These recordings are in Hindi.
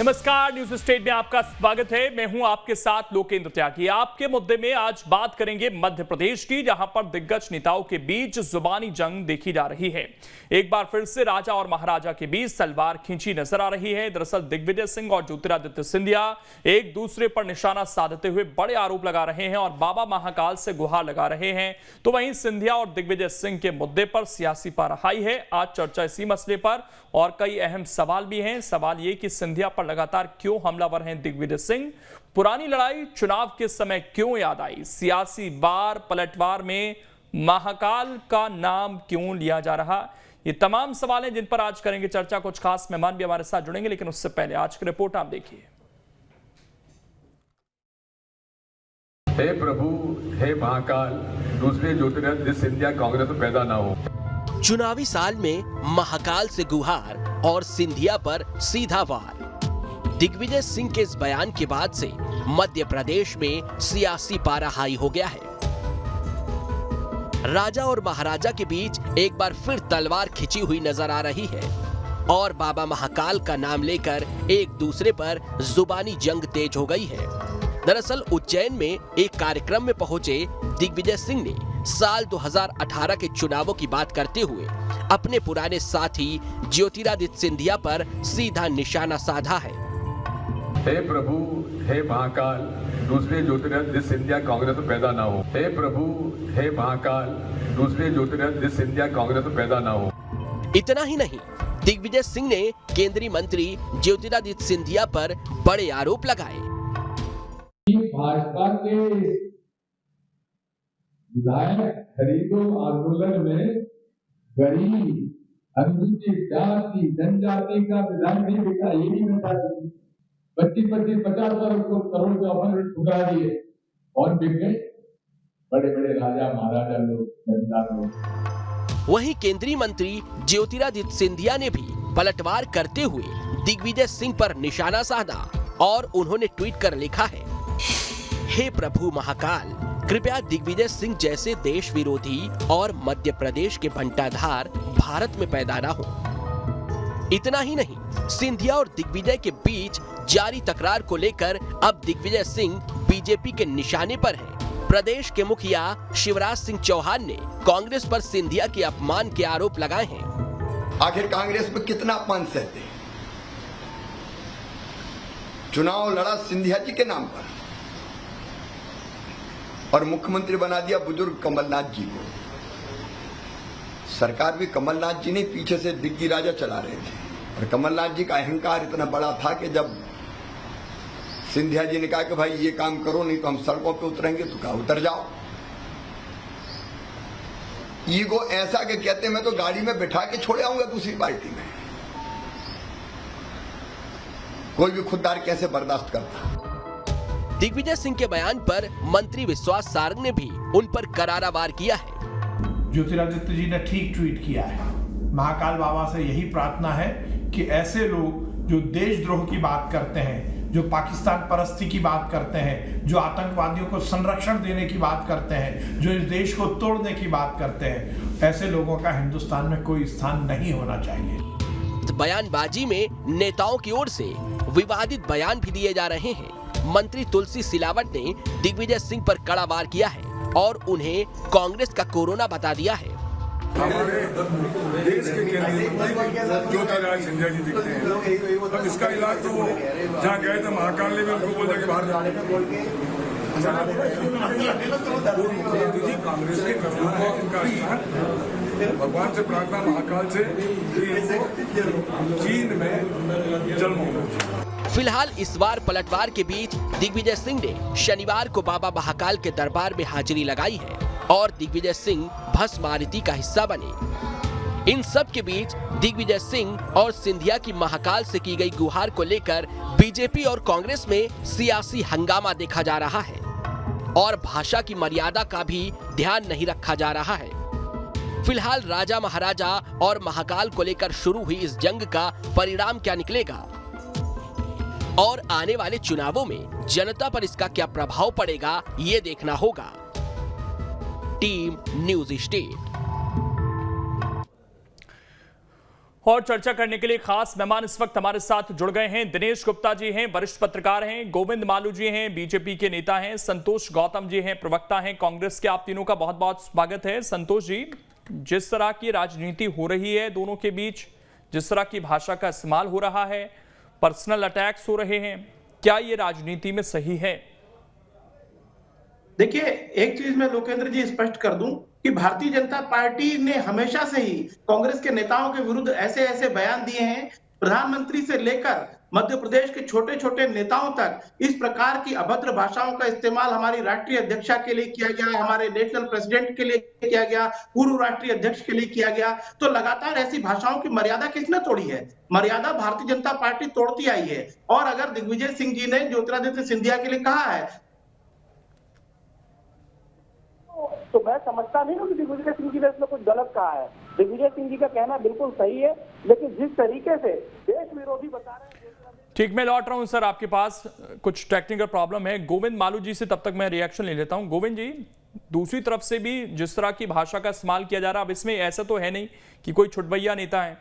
नमस्कार, न्यूज स्टेट में आपका स्वागत है। मैं हूं आपके साथ लोकेंद्र त्यागी। आपके मुद्दे में आज बात करेंगे मध्य प्रदेश की, जहां पर दिग्गज नेताओं के बीच जुबानी जंग देखी जा रही है। एक बार फिर से राजा और महाराजा के बीच तलवार खींची नजर आ रही है। दरअसल दिग्विजय सिंह और ज्योतिरादित्य सिंधिया एक दूसरे पर निशाना साधते हुए बड़े आरोप लगा रहे हैं और बाबा महाकाल से गुहार लगा रहे हैं। तो वहीं सिंधिया और दिग्विजय सिंह के मुद्दे पर सियासी पाराहाई है। आज चर्चा इसी मसले पर और कई अहम सवाल भी हैं। सवाल ये कि सिंधिया पर लगातार क्यों हमलावर हैं दिग्विजय सिंह, पुरानी लड़ाई चुनाव के समय क्यों याद आई, सियासी वार पलटवार में महाकाल का नाम क्यों लिया जा रहा, ये तमाम सवाल हैं जिन पर आज करेंगे चर्चा। कुछ खास मेहमान भी हमारे साथ जुड़ेंगे, लेकिन उससे पहले आज की रिपोर्ट आप देखिए। हे प्रभु, हे महाकाल, दूसरे ज्योतिरादित्य सिंधिया कांग्रेस में पैदा ना हो। चुनावी साल में महाकाल से गुहार और सिंधिया पर सीधा वार। दिग्विजय सिंह के इस बयान के बाद से मध्य प्रदेश में सियासी पारा हाई हो गया है। राजा और महाराजा के बीच एक बार फिर तलवार खिंची हुई नजर आ रही है और बाबा महाकाल का नाम लेकर एक दूसरे पर जुबानी जंग तेज हो गई है। दरअसल उज्जैन में एक कार्यक्रम में पहुंचे दिग्विजय सिंह ने साल 2018 के चुनावों की बात करते हुए अपने पुराने साथी ज्योतिरादित्य सिंधिया पर सीधा निशाना साधा है। हे प्रभु, हे महाकाल, दूसरे ज्योतिरादित्य सिंधिया कांग्रेस में पैदा ना हो। हे प्रभु, हे महाकाल, दूसरे ज्योतिरादित्य सिंधिया कांग्रेस में पैदा ना हो। इतना ही नहीं, दिग्विजय सिंह ने केंद्रीय मंत्री ज्योतिरादित्य सिंधिया पर बड़े आरोप लगाए। भाजपा के विधायक खरीदो आंदोलन में गरीब, अनुसूचित जाति, जनजाति का विधायक नहीं बिका, ये नहीं बता दी। 25-50 करोड़ के ऑफर ठुकरा दिए और बिक गए बड़े बड़े राजा महाराजा लोग, जमींदार लोग। वहीं केंद्रीय मंत्री ज्योतिरादित्य सिंधिया ने भी पलटवार करते हुए दिग्विजय सिंह पर निशाना साधा और उन्होंने ट्वीट कर लिखा है, हे प्रभु महाकाल, कृपया दिग्विजय सिंह जैसे देश विरोधी और मध्य प्रदेश के बंटाधार भारत में पैदा ना हो। इतना ही नहीं, सिंधिया और दिग्विजय के बीच जारी तकरार को लेकर अब दिग्विजय सिंह बीजेपी के निशाने पर हैं। प्रदेश के मुखिया शिवराज सिंह चौहान ने कांग्रेस पर सिंधिया के अपमान के आरोप लगाए हैं। आखिर कांग्रेस में कितना अपमान सहते? चुनाव लड़ा सिंधिया जी के नाम पर और मुख्यमंत्री बना दिया बुजुर्ग कमलनाथ जी को। सरकार भी कमलनाथ जी ने पीछे से दिग्गी राजा चला रहे थे और कमलनाथ जी का अहंकार इतना बड़ा था कि जब सिंधिया जी ने कहा कि भाई ये काम करो नहीं तो हम सड़कों पे उतरेंगे, तो कहा उतर जाओ। ईगो ऐसा कि कहते मैं तो गाड़ी में बिठा के छोड़े आऊंगा दूसरी पार्टी में। कोई भी खुददार कैसे बर्दाश्त करता। दिग्विजय सिंह के बयान पर मंत्री विश्वास सारंग ने भी उन पर करारा वार किया है। ज्योतिरादित्य जी ने ठीक ट्वीट किया है। महाकाल बाबा से यही प्रार्थना है कि ऐसे लोग जो देशद्रोह की बात करते हैं, जो पाकिस्तान परस्ती की बात करते हैं, जो आतंकवादियों को संरक्षण देने की बात करते हैं, जो इस देश को तोड़ने की बात करते हैं, ऐसे लोगों का हिंदुस्तान में कोई स्थान नहीं होना चाहिए। बयानबाजी में नेताओं की ओर से विवादित बयान भी दिए जा रहे हैं। मंत्री तुलसी सिलावट ने दिग्विजय सिंह पर कड़ा वार किया है और उन्हें कांग्रेस का कोरोना बता दिया है। हमारे देश के केंद्रीय मंत्री ज्योतिरादित्य सिंधिया जी दिखते हैं, तो इसका इलाज तो वो जहाँ गए थे महाकाल ने भी उनको बोल दिया कि बाहर जाने। मुख्यमंत्री जी कांग्रेस के करना है, इनका स्थान भगवान से प्रार्थना महाकाल से चीन में जन्म हो। फिलहाल इस बार पलटवार के बीच दिग्विजय सिंह ने शनिवार को बाबा महाकाल के दरबार में हाजिरी लगाई है और दिग्विजय सिंह भस्म आरती का हिस्सा बने। इन सब के बीच दिग्विजय सिंह और सिंधिया की महाकाल से की गई गुहार को लेकर बीजेपी और कांग्रेस में सियासी हंगामा देखा जा रहा है और भाषा की मर्यादा का भी ध्यान नहीं रखा जा रहा है। फिलहाल राजा महाराजा और महाकाल को लेकर शुरू हुई इस जंग का परिणाम क्या निकलेगा और आने वाले चुनावों में जनता पर इसका क्या प्रभाव पड़ेगा, ये देखना होगा। Team news state. और चर्चा करने के लिए खास मेहमान इस वक्त हमारे साथ जुड़ गए हैं। दिनेश गुप्ता जी हैं, वरिष्ठ पत्रकार हैं, गोविंद मालू जी हैं, बीजेपी के नेता हैं, संतोष गौतम जी हैं, प्रवक्ता हैं कांग्रेस के। आप तीनों का बहुत बहुत स्वागत है। संतोष जी, जिस तरह की राजनीति हो रही है दोनों के बीच, जिस तरह की भाषा का इस्तेमाल हो रहा है, पर्सनल अटैक्स हो रहे हैं, क्या ये राजनीति में सही है? देखिए, एक चीज मैं लोकेंद्र जी स्पष्ट कर दूं कि भारतीय जनता पार्टी ने हमेशा से ही कांग्रेस के नेताओं के विरुद्ध ऐसे ऐसे बयान दिए हैं, प्रधानमंत्री से लेकर मध्य प्रदेश के छोटे छोटे नेताओं तक इस प्रकार की अभद्र भाषाओं का इस्तेमाल हमारी राष्ट्रीय अध्यक्षा के लिए किया गया, हमारे नेशनल प्रेसिडेंट के लिए किया गया, पूर्व राष्ट्रीय अध्यक्ष के लिए किया गया। तो लगातार ऐसी भाषाओं की मर्यादा किसने तोड़ी है? मर्यादा भारतीय जनता पार्टी तोड़ती आई है। और अगर दिग्विजय सिंह जी ने ज्योतिरादित्य सिंधिया के लिए कहा है तो मैं समझता नहीं हूँ कि दिग्विजय सिंह जी ने इसमें कुछ गलत कहा है। दिग्विजय सिंह जी का कहना बिल्कुल सही है, लेकिन जिस तरीके से देश विरोधी बता रहे हैं। ठीक, मैं लौट रहा हूं सर, आपके पास कुछ टेक्निकल प्रॉब्लम है। गोविंद मालू जी से तब तक मैं रिएक्शन ले लेता हूं। गोविंद जी, दूसरी तरफ से भी जिस तरह की भाषा का इस्तेमाल किया जा रहा है, अब इसमें ऐसा तो है नहीं कि कोई छुटभैया नेता है,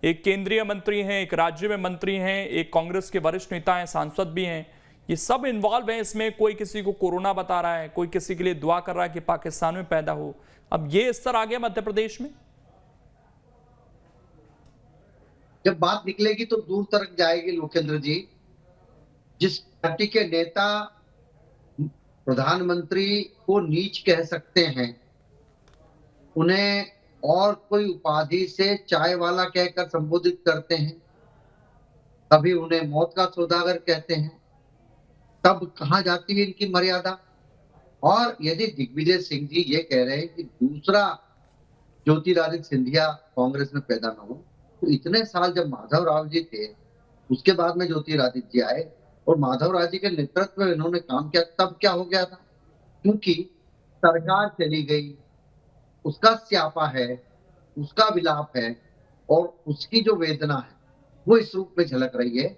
एक केंद्रीय मंत्री हैं, एक राज्य में मंत्री हैं, एक कांग्रेस के वरिष्ठ नेता हैं, सांसद भी हैं, ये सब इन्वॉल्व है इसमें। कोई किसी को कोरोना बता रहा है, कोई किसी के लिए दुआ कर रहा है कि पाकिस्तान में पैदा हो। अब ये स्तर आ गया मध्य प्रदेश में। जब बात निकलेगी तो दूर तक जाएगी लोकेंद्र जी। जिस पार्टी के नेता प्रधानमंत्री को नीच कह सकते हैं, उन्हें और कोई उपाधि से चाय वाला कहकर संबोधित करते हैं, कभी उन्हें मौत का सौदागर कहते हैं, तब कहाँ जाती है इनकी मर्यादा? और यदि दिग्विजय सिंह जी ये कह रहे हैं कि दूसरा ज्योतिरादित्य सिंधिया कांग्रेस में पैदा न हो, तो इतने साल जब माधव राव जी थे, उसके बाद में ज्योतिरादित्य जी आए और माधव राव जी के नेतृत्व में इन्होंने काम किया, तब क्या हो गया था? क्योंकि सरकार चली गई, उसका स्यापा है, उसका विलाप है और उसकी जो वेदना है वो इस रूप में झलक रही है।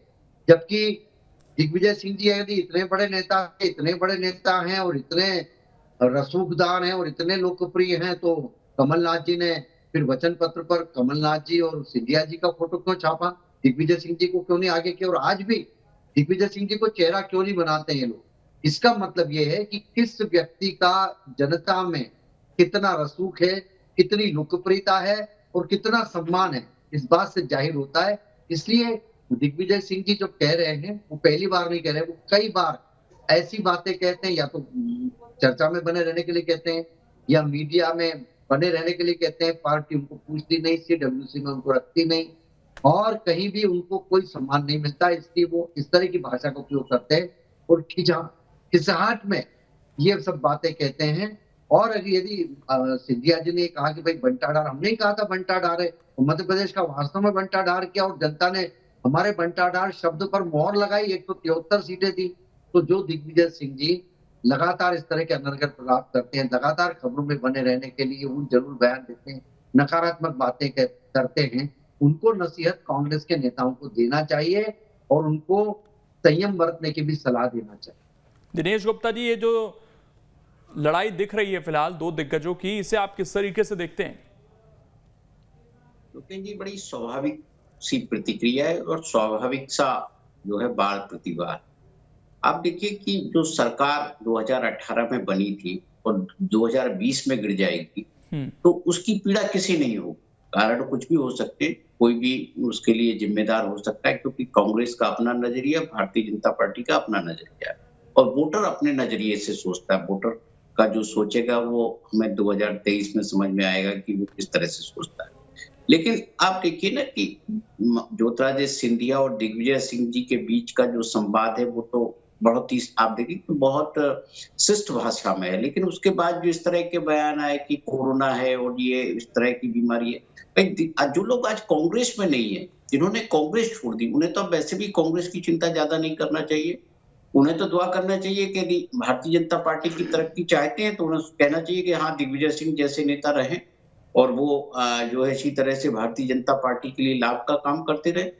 जबकि दिग्विजय सिंह जी यदि इतने बड़े नेता हैं और इतने रसूखदार हैं और इतने लोकप्रिय हैं, तो कमलनाथ जी ने फिर वचन पत्र पर कमलनाथ जी और सिंधिया जी का फोटो क्यों छापा? दिग्विजय सिंह जी को क्यों नहीं आगे किया? और आज भी दिग्विजय सिंह जी को चेहरा क्यों नहीं बनाते हैं लोग? इसका मतलब ये है कि किस व्यक्ति का जनता में कितना रसूख है, कितनी लोकप्रियता है और कितना सम्मान है, इस बात से जाहिर होता है। इसलिए दिग्विजय सिंह जी जो कह रहे हैं वो पहली बार नहीं कह रहे, वो कई बार ऐसी बातें कहते हैं, या तो चर्चा में बने रहने के लिए कहते हैं या मीडिया में बने रहने के लिए कहते हैं। पार्टी उनको पूछती नहीं, CWC में उनको रखती नहीं और कहीं भी उनको कोई सम्मान नहीं मिलता, इसलिए वो इस तरह की भाषा का उपयोग करते हैं और खिंचाहट में ये सब बातें कहते हैं। और यदि सिंधिया जी ने कहा कि भाई बंटाढार, हमने ही कहा था बंटाढार है, मध्य प्रदेश का वास्तव में बंटाढार किया और जनता ने हमारे बंटाढार शब्द पर मोहर लगाई, 173 सीटें दी। तो जो दिग्विजय सिंह जी लगातार इस तरह के अनर्गल प्रलाप करते हैं, लगातार खबरों में बने रहने के लिए वो जरूर बयान देते हैं, नकारात्मक बातें करते हैं, उनको नसीहत कांग्रेस के नेताओं को देना चाहिए और उनको संयम बरतने की भी सलाह देना चाहिए। दिनेश गुप्ता जी, ये जो लड़ाई दिख रही है फिलहाल दो दिग्गजों की, इसे आप किस तरीके से देखते हैं? लोकेंद्र जी, बड़ी स्वाभाविक सी प्रतिक्रिया है और स्वाभाविक सा जो है वाद प्रतिवाद। आप देखिए कि जो सरकार 2018 में बनी थी और 2020 में गिर जाएगी, तो उसकी पीड़ा किसी नहीं हो। कारण कुछ भी हो सकते, कोई भी उसके लिए जिम्मेदार हो सकता है, क्योंकि कांग्रेस का अपना नजरिया, भारतीय जनता पार्टी का अपना नजरिया है और वोटर अपने नजरिए से सोचता है। वोटर का जो सोचेगा वो हमें 2023 में समझ में आएगा कि वो किस तरह से सोचता है। लेकिन आप देखिए ना कि ज्योतिरादित्य सिंधिया और दिग्विजय सिंह जी के बीच का जो संवाद है वो तो बहुत ही, आप देखिए तो बहुत शिष्ट भाषा में है, लेकिन उसके बाद जो इस तरह के बयान आए कि कोरोना है और ये इस तरह की बीमारी है, जो लोग आज कांग्रेस में नहीं है, जिन्होंने कांग्रेस छोड़ दी, उन्हें तो वैसे भी कांग्रेस की चिंता ज्यादा नहीं करना चाहिए। उन्हें तो दुआ करना चाहिए कि यदि भारतीय जनता पार्टी की तरक्की चाहते हैं तो उन्हें कहना चाहिए कि हाँ, दिग्विजय सिंह जैसे नेता रहें और वो जो है इसी तरह से भारतीय जनता पार्टी के लिए लाभ का काम करते रहे।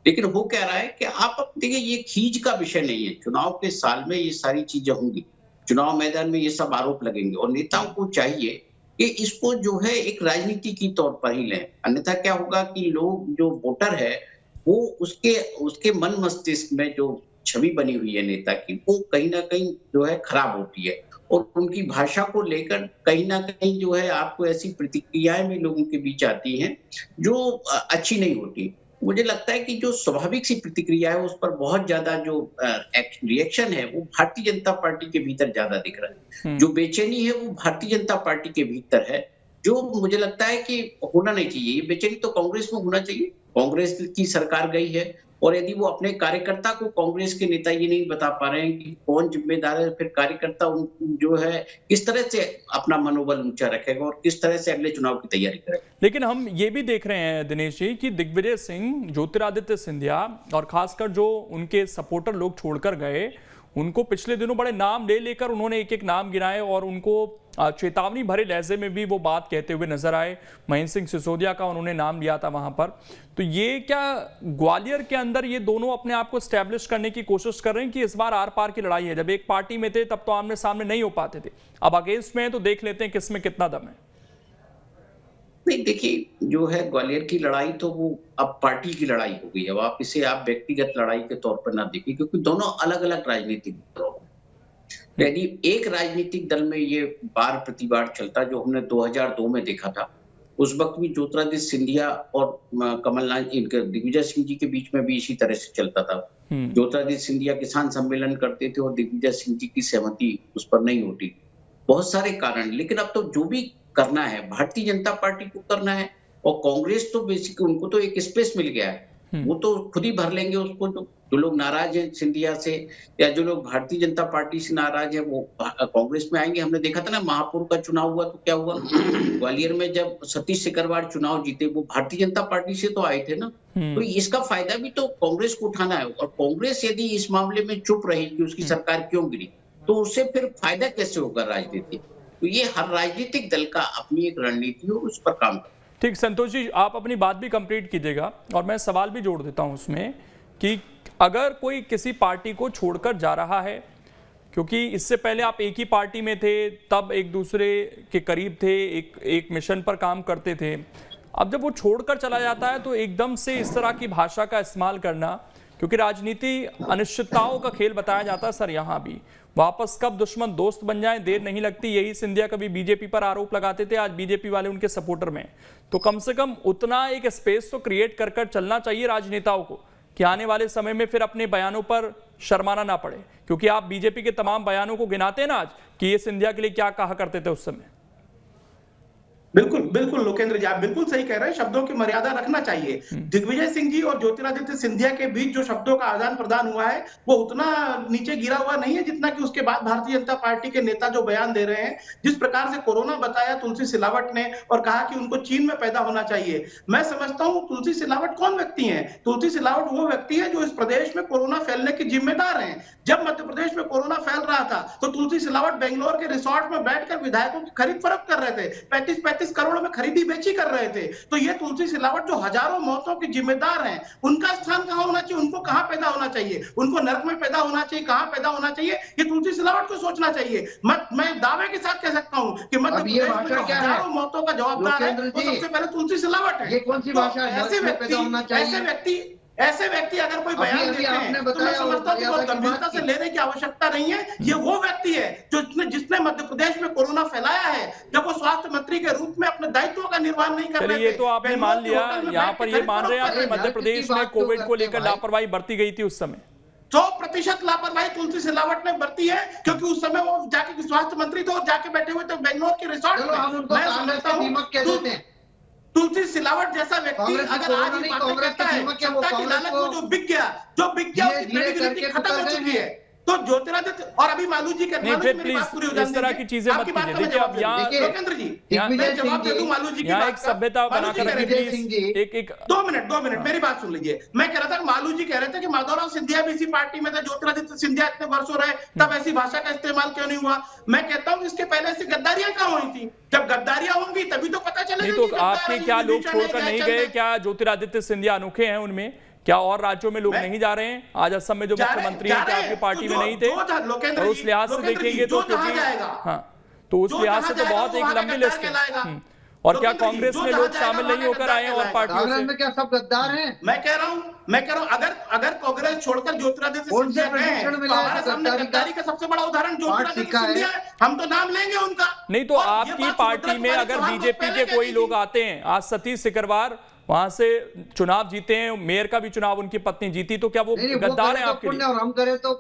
लेकिन वो कह रहा है कि आप देखिए, ये खींच का विषय नहीं है। चुनाव के साल में ये सारी चीजें होंगी, चुनाव मैदान में ये सब आरोप लगेंगे और नेताओं को चाहिए कि इसको जो है एक राजनीति की तौर पर ही लें, अन्यथा क्या होगा कि लोग जो वोटर है वो उसके मन मस्तिष्क में जो छवि बनी हुई है नेता की, वो कहीं ना कहीं जो है खराब होती है और उनकी भाषा को लेकर कहीं ना कहीं जो है आपको ऐसी प्रतिक्रियाएं भी लोगों के बीच आती हैं जो अच्छी नहीं होती। मुझे लगता है कि जो स्वाभाविक सी प्रतिक्रिया है उस पर बहुत ज्यादा जो रिएक्शन है वो भारतीय जनता पार्टी के भीतर ज्यादा दिख रहा है। जो बेचैनी है वो भारतीय जनता पार्टी के भीतर है, जो मुझे लगता है कि होना नहीं चाहिए। ये बेचैनी तो कांग्रेस में होना चाहिए। कांग्रेस की सरकार गई है और यदि वो अपने कार्यकर्ता को, कांग्रेस के नेता ये नहीं बता पा रहे हैं कि कौन जिम्मेदार है, फिर कार्यकर्ता जो है किस तरह से अपना मनोबल ऊंचा रखेगा और किस तरह से अगले चुनाव की तैयारी करेगा। लेकिन हम ये भी देख रहे हैं दिनेश जी कि दिग्विजय सिंह, ज्योतिरादित्य सिंधिया और खासकर जो उनके सपोर्टर लोग छोड़कर गए, उनको पिछले दिनों बड़े नाम ले लेकर उन्होंने एक एक नाम गिनाए और उनको चेतावनी भरे लहजे में भी वो बात कहते हुए नजर आए। महेंद्र सिंह सिसोदिया का उन्होंने नाम लिया था वहां पर। तो ये क्या ग्वालियर के अंदर ये दोनों अपने आप को स्टैब्लिश करने की कोशिश कर रहे हैं कि इस बार आर पार की लड़ाई है? जब एक पार्टी में थे तब तो आमने सामने नहीं हो पाते थे, अब अगेंस्ट में है तो देख लेते हैं किसमें कितना दम है। नहीं, देखिए जो है ग्वालियर की लड़ाई तो वो अब पार्टी की लड़ाई हो गई। अब आप इसे व्यक्तिगत लड़ाई के तौर पर ना देखिए, क्योंकि दोनों अलग अलग राजनीतिक दल हैं। यदि एक राजनीतिक दल में ये बार प्रतिबार चलता जो हमने 2002 में देखा था, उस वक्त भी ज्योतिरादित्य सिंधिया और कमलनाथ, इनके दिग्विजय सिंह जी के बीच में भी इसी तरह से चलता था। ज्योतिरादित्य सिंधिया किसान सम्मेलन करते थे और दिग्विजय सिंह जी की सहमति उस पर नहीं होती, बहुत सारे कारण। लेकिन अब तो जो भी करना है भारतीय जनता पार्टी को करना है, और कांग्रेस तो बेसिक उनको तो एक स्पेस मिल गया है, वो तो खुद ही भर लेंगे उसको। जो लोग नाराज हैं सिंधिया से या जो लोग भारतीय जनता पार्टी से नाराज है वो कांग्रेस में आएंगे। हमने देखा था ना महापौर का चुनाव हुआ तो क्या हुआ, ग्वालियर में जब सतीश सिकरवार चुनाव जीते वो भारतीय जनता पार्टी से तो आए थे ना। तो इसका फायदा भी तो कांग्रेस को उठाना है, और कांग्रेस यदि इस मामले में चुप रही कि उसकी सरकार क्यों गिरी, तो उससे फिर फायदा कैसे होगा राजनीति। तो ये हर राजनीतिक दल का अपनी एक रणनीति हो, उस पर काम कर। ठीक, संतोष जी आप अपनी बात भी कंप्लीट कीजिएगा और मैं सवाल भी जोड़ देता हूं उसमें कि अगर कोई किसी पार्टी को छोड़कर जा रहा है, क्योंकि इससे पहले आप एक ही पार्टी में थे, तब एक दूसरे के करीब थे, एक मिशन पर काम करते थे, अब जब वो छोड़कर चला जाता है तो एकदम से इस तरह की भाषा का इस्तेमाल करना, क्योंकि राजनीति अनिश्चितताओं का खेल बताया जाता है सर। यहाँ भी वापस कब दुश्मन दोस्त बन जाएं देर नहीं लगती। यही सिंधिया कभी बीजेपी पर आरोप लगाते थे, आज बीजेपी वाले उनके सपोर्टर में। तो कम से कम उतना एक स्पेस तो क्रिएट कर चलना चाहिए राजनेताओं को कि आने वाले समय में फिर अपने बयानों पर शर्माना ना पड़े, क्योंकि आप बीजेपी के तमाम बयानों को गिनाते हैं ना आज कि ये सिंधिया के लिए क्या कहा करते थे उस समय। बिल्कुल बिल्कुल लोकेंद्र जी आप बिल्कुल सही कह रहे हैं, शब्दों की मर्यादा रखना चाहिए। दिग्विजय सिंह जी और ज्योतिरादित्य सिंधिया के बीच जो शब्दों का आदान प्रदान हुआ है वो उतना नीचे गिरा हुआ नहीं है जितना कि उसके बाद भारतीय जनता पार्टी के नेता जो बयान दे रहे हैं, जिस प्रकार से कोरोना बताया तुलसी सिलावट ने और कहा कि उनको चीन में पैदा होना चाहिए। मैं समझता हूं तुलसी सिलावट कौन व्यक्ति है? तुलसी सिलावट वो व्यक्ति है जो इस प्रदेश में कोरोना फैलने के जिम्मेदार हैं। जब मध्य प्रदेश में कोरोना फैल रहा था तो तुलसी सिलावट बेंगलोर के रिसोर्ट में बैठकर विधायकों की खरीद फरोख्त कर रहे थे, 35-35 करोड़ में खरीदी बेची कर रहे थे। तो ये तुलसी सिलावट जो हजारों मौतों के जिम्मेदार हैं, उनका स्थान कहां होना चाहिए? उनको कहां पैदा होना चाहिए? उनको नरक में पैदा होना चाहिए? कहां पैदा होना चाहिए? ये तुलसी सिलावट को सोचना चाहिए। मैं दावे के साथ कह सकता हूं कि मध्य प्रदेश में जो हजारों मौतों का जवाबदार है वो सबसे पहले तुलसी सिलावट है। ये कौन सी भाषा है? ऐसे व्यक्ति अगर कोई बयान देते हैं तो मैं समझता हूं कि बहुत गंभीरता से लेने की आवश्यकता नहीं है। ये वो व्यक्ति है जो जिसने मध्य प्रदेश में कोरोना फैलाया है, जब वो स्वास्थ्य मंत्री के रूप में अपने दायित्वों का निर्वहन नहीं कर रहे थे। ये तो आपने मान लिया, यहाँ पर ये मान रहे हैं आप मध्य प्रदेश में कोविड को लेकर लापरवाही बरती गई थी उस समय। 100% लापरवाही तुलसी सिलावट ने बरती है, क्योंकि उस समय वो जाके स्वास्थ्य मंत्री थे और जाके बैठे हुए थे बेंगलोर के रिसोर्ट में। मैं समझता हूँ तुलसी सिलावट जैसा व्यक्ति अगर आज ही बातें करता है, जनता की लालच में जो बिक गया उसकी क्रेडिबिलिटी खत्म हो चुकी है। तो ज्योतिरादित्य और अभी मालू जी के इस तरह की चीजें मत कीजिए। देखिए अब यहाँ लोकेंद्र जी मैं जवाब दे दूं मालू जी की बात, एक सभ्यता बनाकर एक 2 मिनट मेरी बात सुन लीजिए। मैं कह रहा था मालू जी कह रहे थे कि माधवराव सिंधिया भी इसी पार्टी में थे, ज्योतिरादित्य सिंधिया इतने वर्षों रहे, तब ऐसी भाषा का इस्तेमाल क्यों नहीं हुआ? मैं कहता हूँ इसके पहले से गद्दारियां कहाँ हुई थी? जब गद्दारियां होंगी तभी तो पता चलेगा। तो आपके क्या लोग छोड़कर नहीं गए? क्या ज्योतिरादित्य सिंधिया अनोखे हैं उनमें? क्या और राज्यों में लोग नहीं जा रहे हैं? आज असम में जो मुख्यमंत्री हैं क्या आपकी पार्टी में नहीं थे? और उस लिहाज से देखेंगे तो क्योंकि हाँ, तो उस लिहाज से तो बहुत एक लंबी लिस्ट है। और क्या कांग्रेस में लोग शामिल नहीं होकर आए हैं और पार्टियों से? कांग्रेस में क्या सब गद्दार हैं? मैं कह रहा हूं अगर कांग्रेस छोड़कर ज्योतिरादित्य सिंधिया गए हैं तो हमारे सामने गद्दारी का सबसे बड़ा उदाहरण ज्योतिरादित्य सिंधिया है। हम तो नाम लेंगे उनका। नहीं तो आपकी पार्टी में अगर बीजेपी के कोई लोग आते हैं, आज सतीश सिकरवार वहां से चुनाव जीते हैं, मेयर का भी चुनाव उनकी पत्नी जीती, तो क्या वो गद्दार हैं आपके लिए? और हम करें तो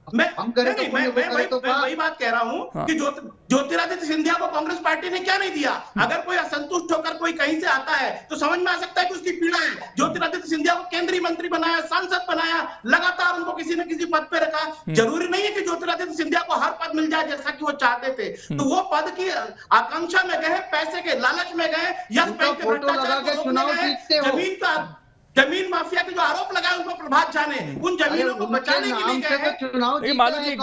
मैं वही बात कह रहा हूं कि ज्योतिरादित्य सिंधिया को कांग्रेस पार्टी ने क्या नहीं दिया। अगर कोई असंतुष्ट होकर कोई कहीं से आता है तो समझ में आ सकता है कि उसकी पीड़ा है। ज्योतिरादित्य सिंधिया को केंद्रीय मंत्री बनाया, सांसद बनाया, लगातार उनको किसी न किसी पद पे रखा। जरूरी नहीं है कि ज्योतिरादित्य सिंधिया को हर पद मिल जाए जैसा कि वो चाहते थे। तो वो पद की आकांक्षा में गए, पैसे के लालच में गए, यश बैंक के भ्रष्टाचार, जमीन माफिया के जो आरोप लगाए उन पर प्रभात झा ने उन जमीनों को बचाने के लिए गए। मालू जी एक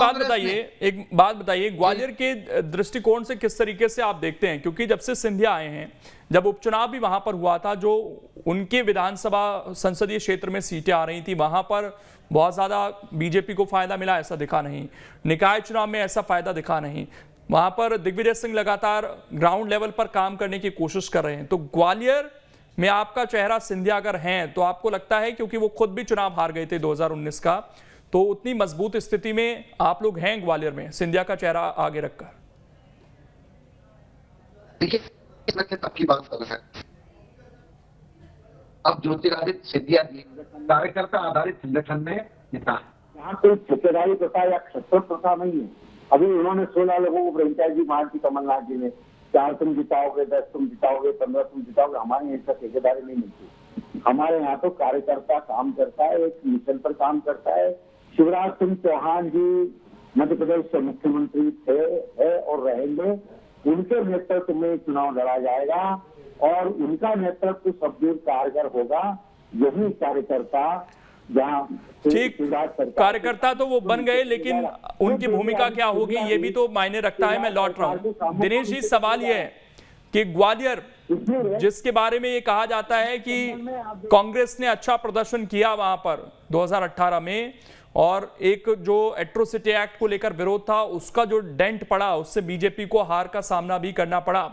बात बताइए, ग्वालियर के दृष्टिकोण से किस तरीके से आप देखते हैं? क्योंकि जब से सिंधिया आए हैं, जब उपचुनाव भी वहां पर हुआ था, जो उनके विधानसभा संसदीय क्षेत्र में सीटें आ रही थी, वहां पर बहुत ज्यादा बीजेपी को फायदा मिला ऐसा दिखा नहीं, निकाय चुनाव में ऐसा फायदा दिखा नहीं। वहां पर दिग्विजय सिंह लगातार ग्राउंड लेवल पर काम करने की कोशिश कर रहे हैं। तो ग्वालियर में आपका चेहरा सिंधिया अगर हैं तो आपको लगता है, क्योंकि वो खुद भी चुनाव हार गए थे 2019 का, तो उतनी मजबूत स्थिति में आप लोग हैं ग्वालियर में सिंधिया का चेहरा आगे रखकर? देखिए, इसमें सबकी बात कर रहे हैं। अब ज्योतिरादित्य सिंधिया जी कार्यकर्ता आधारित संगठन में यहाँ कोई ठेकेदारी प्रथा या क्षत्र प्रथा नहीं है। अभी उन्होंने 16 लोगों को फ्रेंचाइजी मार दी कमलनाथ जी ने। 4 तुम जिताओगे, 10 तुम जिताओगे, 15 तुम जिताओगे। हमारे यहाँ ठेकेदारी नहीं मिलती। हमारे यहाँ तो कार्यकर्ता काम करता है, एक मिशन पर काम करता है। शिवराज सिंह चौहान जी मध्य प्रदेश के मुख्यमंत्री थे, है और रहेंगे। उनके नेतृत्व में चुनाव लड़ा जाएगा और उनका नेतृत्व सब दूर कारगर होगा। यही कार्यकर्ता ठीक, कार्यकर्ता तो वो बन गए, लेकिन उनकी भूमिका क्या होगी ये भी तो मायने रखता है। मैं लौट रहा हूं दिनेश जी, सवाल ये है कि ग्वालियर, जिसके बारे में ये कहा जाता है कि कांग्रेस ने अच्छा प्रदर्शन किया वहां पर 2018 में, और एक जो एट्रोसिटी एक्ट को लेकर विरोध था उसका जो डेंट पड़ा, उससे बीजेपी को हार का सामना भी करना पड़ा।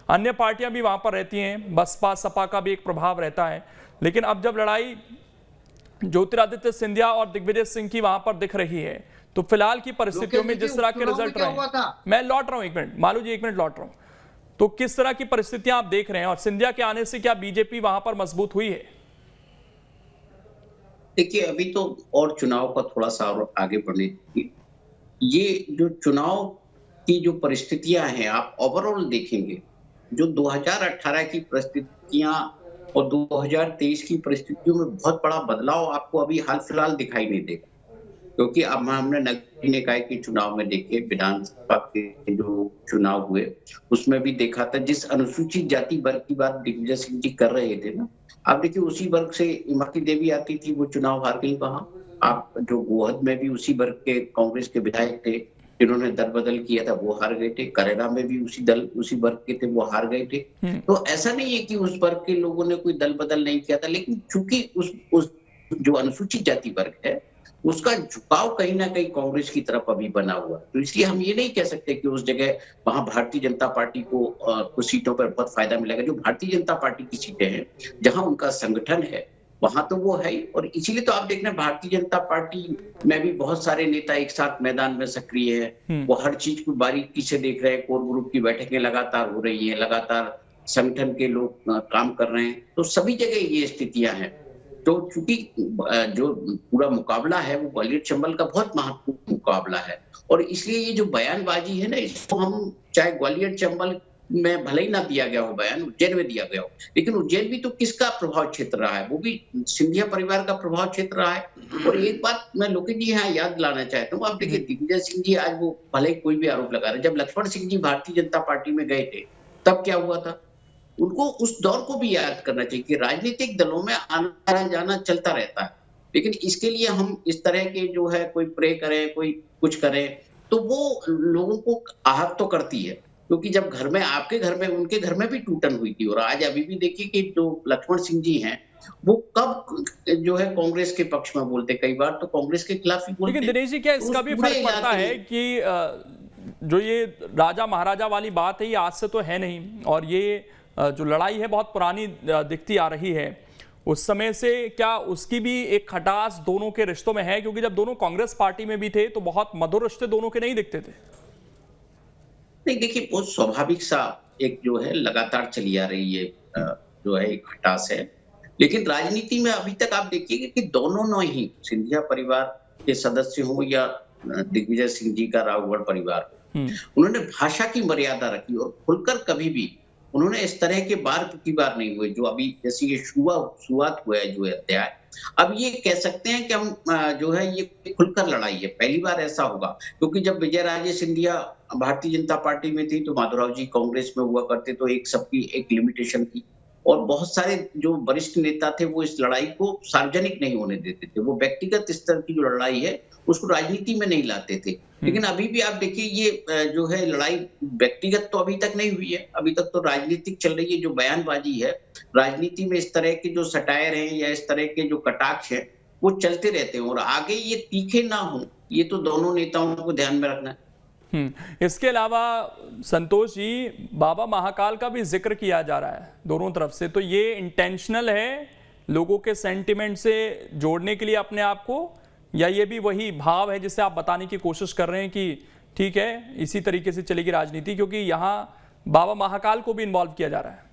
अन्य पार्टियां भी वहां पर रहती हैं, बसपा सपा का भी एक प्रभाव रहता है, लेकिन अब जब लड़ाई ज्योतिरादित्य सिंधिया और दिग्विजय सिंह की वहां पर दिख रही है, तो फिलहाल की परिस्थितियों में जिस तरह के रिजल्ट रहे, मैं लौट रहा हूं 1 मिनट, मालू जी 1 मिनट लौट रहा हूं, तो किस तरह की परिस्थितियां आप देख रहे हैं और सिंधिया के आने से क्या बीजेपी वहां पर मजबूत हुई है? देखिए, अभी तो और चुनाव का थोड़ा सा और आगे बढ़ने, ये जो चुनाव की जो परिस्थितियां हैं, आप ओवरऑल देखेंगे, जो 2018 की परिस्थितियां और 2023 की परिस्थितियों में बहुत बड़ा बदलाव आपको अभी हाल फिलहाल दिखाई नहीं देगा। क्योंकि अब हमने नगरीय निकाय के चुनाव में देखे, विधानसभा के जो चुनाव हुए उसमें भी देखा था, जिस अनुसूचित जाति वर्ग की बात दिग्विजय सिंह जी कर रहे थे ना, आप देखिए उसी वर्ग से इमरती देवी आती थी, वो चुनाव हार गई वहां। आप जो गोहद में भी उसी वर्ग के कांग्रेस के विधायक थे जिन्होंने दल बदल किया था, वो हार गए थे। करेला में भी उसी वर्ग के थे, वो हार गए थे। तो ऐसा नहीं है कि उस वर्ग के लोगों ने कोई दल बदल नहीं किया था, लेकिन चूंकि उस जो अनुसूचित जाति वर्ग है उसका झुकाव कहीं ना कहीं कांग्रेस की तरफ अभी बना हुआ, तो इसलिए हम ये नहीं कह सकते कि उस जगह वहां भारतीय जनता पार्टी को कुछ सीटों पर बहुत फायदा मिलेगा। जो भारतीय जनता पार्टी की सीटें हैं, जहां उनका संगठन है, वहां तो वो है ही। और इसीलिए तो आप देख रहे हैं भारतीय जनता पार्टी में भी बहुत सारे नेता एक साथ मैदान में सक्रिय है। वो हर चीज को बारीकी से देख रहे हैं। कोर ग्रुप की बैठकें लगातार हो रही है, लगातार संगठन के लोग काम कर रहे हैं। तो सभी जगह ये स्थितियां हैं। तो चूंकि जो पूरा मुकाबला है वो ग्वालियर चंबल का बहुत महत्वपूर्ण मुकाबला है, और इसलिए ये जो बयानबाजी है ना, इसको हम चाहे ग्वालियर चंबल में भले ही ना दिया गया हो बयान, उज्जैन में दिया गया हो, लेकिन उज्जैन भी तो किसका प्रभाव क्षेत्र रहा है? वो भी सिंधिया परिवार का प्रभाव क्षेत्र रहा है। और एक बात मैं लोकेश जी यहाँ याद दिलाना चाहता हूँ, आप देखिए दिग्विजय सिंह जी आज वो भले कोई भी आरोप लगा रहे, जब लक्ष्मण सिंह जी भारतीय जनता पार्टी में गए थे तब क्या हुआ था? उनको उस दौर को भी याद करना चाहिए कि राजनीतिक दलों में आना जाना चलता रहता है, लेकिन इसके लिए हम इस तरह के जो है कोई प्रे करें, कोई कुछ करें, तो वो लोगों को आहत तो करती है। क्योंकि जब घर में, आपके घर में, उनके घर में भी टूटन हुई थी। और आज अभी भी देखिए कि जो लक्ष्मण सिंह जी हैं वो कब जो है कांग्रेस के पक्ष में बोलते, कई बार तो कांग्रेस के खिलाफ ही बोलते। लेकिन दिनेश जी, क्या इसका भी फर्क पड़ता है कि जो ये राजा महाराजा वाली बात है ये आज से तो है नहीं, और ये जो लड़ाई है बहुत पुरानी दिखती आ रही है। उस समय से क्या उसकी भी एक खटास दोनों के रिश्तों में है? क्योंकि जब दोनों कांग्रेस पार्टी में भी थे तो बहुत मधुर रिश्ते दोनों के नहीं दिखते थे। नहीं, देखिए बहुत स्वाभाविक सा एक जो है लगातार चली आ रही है जो है एक खटास है। लेकिन राजनीति में अभी तक आप देखिए कि दोनों ही सिंधिया परिवार के सदस्य हो या दिग्विजय सिंह जी का रावगढ़ परिवार हो, उन्होंने भाषा की मर्यादा रखी और खुलकर कभी भी उन्होंने इस तरह के बार प्रतिबार नहीं हुए जो अभी जैसे ये शुरुआत हुआ है जो अध्याय। अब ये कह सकते हैं कि हम जो है ये खुलकर लड़ाई है, पहली बार ऐसा होगा। क्योंकि जब विजय राजे सिंधिया भारतीय जनता पार्टी में थी तो माधवराव जी कांग्रेस में हुआ करते, तो एक सबकी एक लिमिटेशन थी और बहुत सारे जो वरिष्ठ नेता थे वो इस लड़ाई को सार्वजनिक नहीं होने देते थे। वो व्यक्तिगत स्तर की जो लड़ाई है उसको राजनीति में नहीं लाते थे। लेकिन अभी भी आप देखिए ये जो है लड़ाई व्यक्तिगत तो अभी तक नहीं हुई है, अभी तक तो राजनीतिक चल रही है। जो बयानबाजी है राजनीति में, इस तरह के जो सटायर हैं या इस तरह के जो कटाक्ष हैं वो चलते रहते हैं और आगे ये तीखे ना हो, ये तो दोनों नेताओं को ध्यान में रखना है। इसके अलावा संतोष जी, बाबा महाकाल का भी जिक्र किया जा रहा है दोनों तरफ से, तो ये इंटेंशनल है लोगों के सेंटिमेंट से जोड़ने के लिए अपने आप को, या ये भी वही भाव है जिससे आप बताने की कोशिश कर रहे हैं कि ठीक है इसी तरीके से चलेगी राजनीति, क्योंकि यहाँ बाबा महाकाल को भी इन्वॉल्व किया जा रहा है?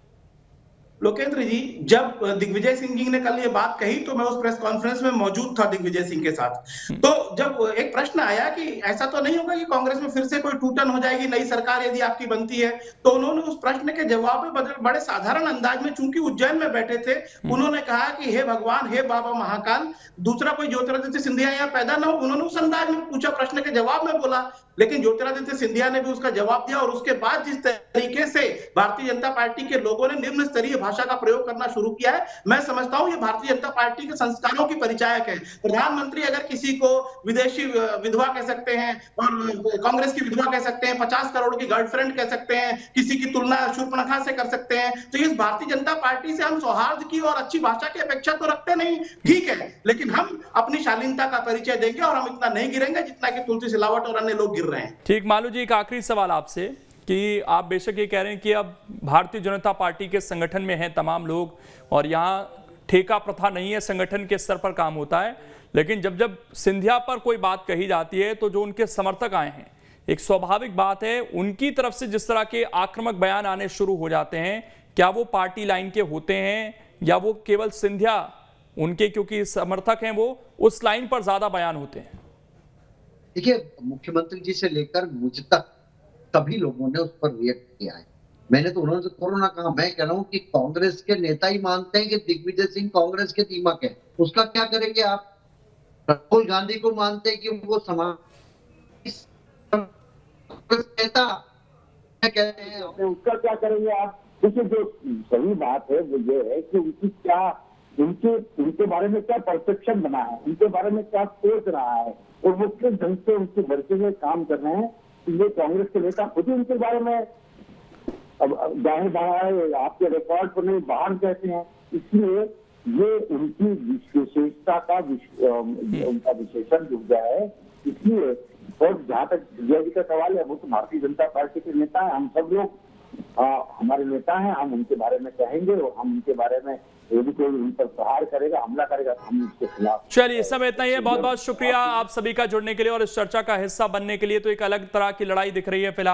लोकेंद्र जी, जब दिग्विजय सिंह जी ने कल ये बात कही तो मैं उस प्रेस कॉन्फ्रेंस में मौजूद था दिग्विजय सिंह के साथ। तो जब एक प्रश्न आया कि ऐसा तो नहीं होगा कि कांग्रेस में फिर से कोई टूटन हो जाएगी नई सरकार यदि आपकी बनती है, तो उन्होंने उस प्रश्न के जवाब में बड़े साधारण अंदाज में, चूंकि उज्जैन में बैठे थे, उन्होंने कहा कि हे भगवान, हे बाबा महाकाल, दूसरा कोई ज्योतिरादित्य सिंधिया यहाँ पैदा ना हो। उन्होंने उस अंदाज में पूछा, प्रश्न के जवाब में बोला। लेकिन ज्योतिरादित्य सिंधिया ने भी उसका जवाब दिया और उसके बाद जिस तरीके से भारतीय जनता पार्टी के लोगों ने निम्न स्तरीय भाषा का प्रयोग करना शुरू किया है, मैं समझता हूं ये भारतीय जनता पार्टी के संस्कारों की परिचायक है। प्रधानमंत्री अगर किसी को विदेशी विधवा कह सकते हैं और कांग्रेस की विधवा कह सकते हैं, 50 करोड़ की गर्लफ्रेंड कह सकते हैं, किसी की तुलना शूर्पणखा से कर सकते हैं, तो इस भारतीय जनता पार्टी से हम सौहार्द की और अच्छी भाषा की अपेक्षा तो रखते नहीं, ठीक है, लेकिन हम अपनी शालीनता का परिचय देंगे और हम इतना नहीं गिरेंगे जितना कि तुलसी सिलावट और अन्य लोग गिर रहे हैं। ठीक, मालू जी, एक आखिरी सवाल आपसे कि आप बेशक ये कह रहे हैं कि अब भारतीय जनता पार्टी के संगठन में हैं तमाम लोग और यहाँ ठेका प्रथा नहीं है, संगठन के स्तर पर काम होता है, लेकिन जब जब सिंधिया पर कोई बात कही जाती है तो जो उनके समर्थक आए हैं, एक स्वाभाविक बात है उनकी तरफ से जिस तरह के आक्रामक बयान आने शुरू हो जाते हैं, क्या वो पार्टी लाइन के होते हैं या वो केवल सिंधिया उनके क्योंकि समर्थक हैं वो उस लाइन पर ज्यादा बयान होते हैं? देखिए, मुख्यमंत्री जी से लेकर मुझ तक सभी लोगों ने उस पर रिएक्ट किया है। मैंने तो उन्होंने कोरोना कहा, मैं कह रहा हूँ कि कांग्रेस के नेता ही मानते हैं कि दिग्विजय सिंह कांग्रेस के दीमक है, उसका क्या करेंगे आप? राहुल गांधी को मानते हैं कि वो समाज नेता कहते हैं, उसका क्या करेंगे आप? देखिए, जो सही बात है वो ये है कि उनकी क्या, उनके बारे में क्या परसेप्शन बना है, उनके बारे में क्या सोच रहा है और वो किस ढंग से उनके भरते हुए काम कर रहे हैं। ये कांग्रेस के नेता खुद ही उनके बारे में अब जाहिर बाहर आपके रिकॉर्ड पर नहीं बाहर कहते हैं, इसलिए ये उनकी विशेषता का उनका विशेषण जुड़ गया है। इसलिए और जहाँ तक सिंधिया जी का सवाल है, वो तो भारतीय जनता पार्टी के नेता है, हम सब लोग हमारे नेता हैं, हम उनके बारे में कहेंगे और हम उनके बारे में यदि कोई उन पर प्रहार करेगा, हमला करेगा, तो हम उसके खिलाफ। चलिए, इस समय इतना ही है। बहुत बहुत शुक्रिया आप सभी का जुड़ने के लिए और इस चर्चा का हिस्सा बनने के लिए। तो एक अलग तरह की लड़ाई दिख रही है फिलहाल।